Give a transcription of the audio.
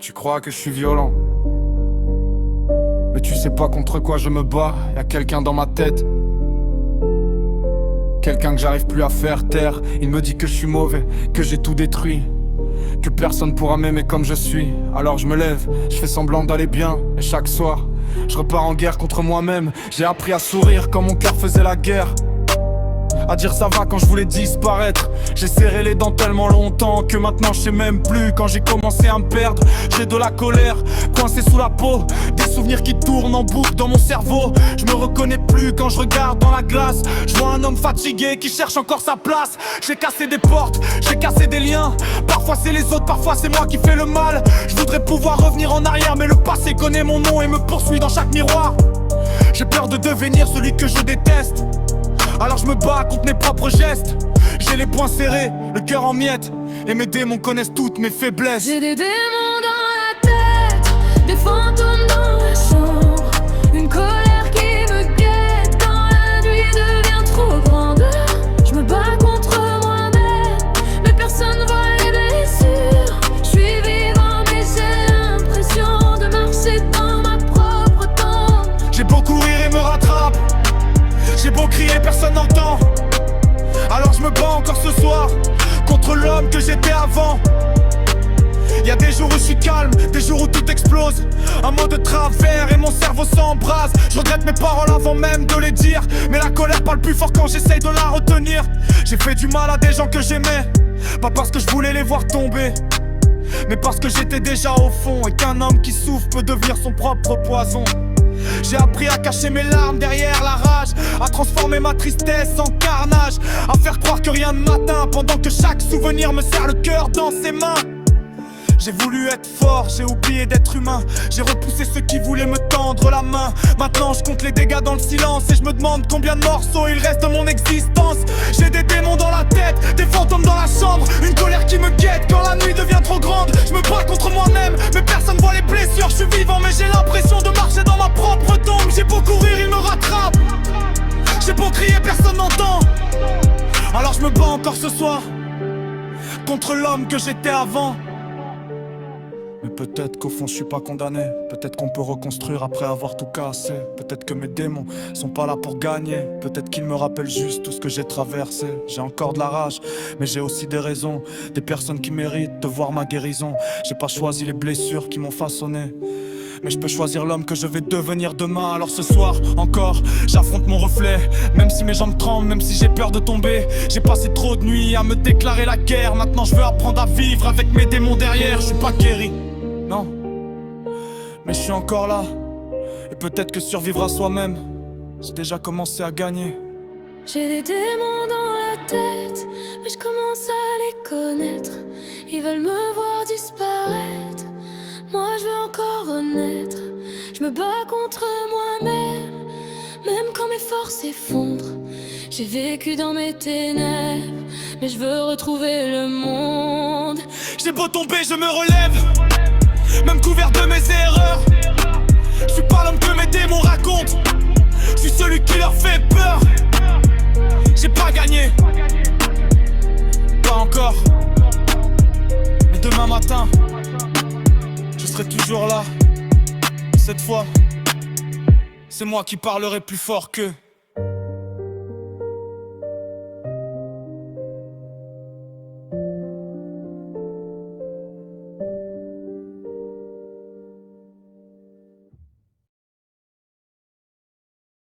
Tu crois que je suis violent, mais tu sais pas contre quoi je me bats. Y'a quelqu'un dans ma tête, quelqu'un que j'arrive plus à faire taire. Il me dit que je suis mauvais, que j'ai tout détruit, que personne pourra m'aimer comme je suis. Alors je me lève, je fais semblant d'aller bien. Et chaque soir, je repars en guerre contre moi-même. J'ai appris à sourire quand mon cœur faisait la guerre, à dire ça va quand je voulais disparaître. J'ai serré les dents tellement longtemps que maintenant je sais même plus. Quand j'ai commencé à me perdre, j'ai de la colère coincée sous la peau, des souvenirs qui tournent en boucle dans mon cerveau. Je me reconnais plus quand je regarde dans la glace. Je vois un homme fatigué qui cherche encore sa place. J'ai cassé des portes, j'ai cassé des liens. Parfois c'est les autres, parfois c'est moi qui fais le mal. Je voudrais pouvoir revenir en arrière, mais le passé connaît mon nom et me poursuit dans chaque miroir. J'ai peur de devenir celui que je déteste, alors je me bats contre mes propres gestes. J'ai les poings serrés, le cœur en miettes, et mes démons connaissent toutes mes faiblesses. J'ai des démons dans la tête, des fantômes dans la chambre, une colère qui me guette quand la nuit devient trop grande. Je me bats contre moi-même, mais personne voit les blessures. Je suis vivant mais j'ai l'impression de marcher dans ma propre tombe. J'ai beau courir et me rattrape, j'ai beau crier, personne n'entend. Alors je me bats encore ce soir contre l'homme que j'étais avant. Y'a des jours où je suis calme, des jours où tout explose. Un mot de travers et mon cerveau s'embrase. Je regrette mes paroles avant même de les dire, mais la colère parle plus fort quand j'essaye de la retenir. J'ai fait du mal à des gens que j'aimais, pas parce que je voulais les voir tomber, mais parce que j'étais déjà au fond, et qu'un homme qui souffre peut devenir son propre poison. J'ai appris à cacher mes larmes derrière la rage, à transformer ma tristesse en carnage, à faire croire que rien ne m'atteint, pendant que chaque souvenir me serre le cœur dans ses mains. J'ai voulu être fort, j'ai oublié d'être humain. J'ai repoussé ceux qui voulaient me tendre la main. Maintenant je compte les dégâts dans le silence, et je me demande combien de morceaux il reste de mon existence. J'ai des démons dans la tête, des fantômes dans la chambre, une colère qui me guette quand la nuit devient trop grande. Je me bats contre moi-même, mais personne voit les blessures. Je suis vivant mais j'ai l'impression de marcher dans ma propre tombe. J'ai beau courir, il me rattrape, j'ai beau crier, personne n'entend. Alors je me bats encore ce soir contre l'homme que j'étais avant. Mais peut-être qu'au fond je suis pas condamné, peut-être qu'on peut reconstruire après avoir tout cassé. Peut-être que mes démons sont pas là pour gagner, peut-être qu'ils me rappellent juste tout ce que j'ai traversé. J'ai encore de la rage, mais j'ai aussi des raisons, des personnes qui méritent de voir ma guérison. J'ai pas choisi les blessures qui m'ont façonné, mais je peux choisir l'homme que je vais devenir demain. Alors ce soir encore, j'affronte mon reflet, même si mes jambes tremblent, même si j'ai peur de tomber. J'ai passé trop de nuits à me déclarer la guerre. Maintenant je veux apprendre à vivre avec mes démons derrière. Je suis pas guéri, non, mais je suis encore là. Et peut-être que survivre à soi-même, j'ai déjà commencé à gagner. J'ai des démons dans la tête, mais je commence à les connaître. Ils veulent me voir disparaître, moi je veux encore renaître. Je me bats contre moi-même, même quand mes forces s'effondrent. J'ai vécu dans mes ténèbres, mais je veux retrouver le monde. J'ai beau tomber, je me relève, même couvert de mes erreurs. Je suis pas l'homme que mes démons racontent, je suis celui qui leur fait peur. J'ai pas gagné, pas encore, mais demain matin je serai toujours là. Cette fois, c'est moi qui parlerai plus fort qu'eux.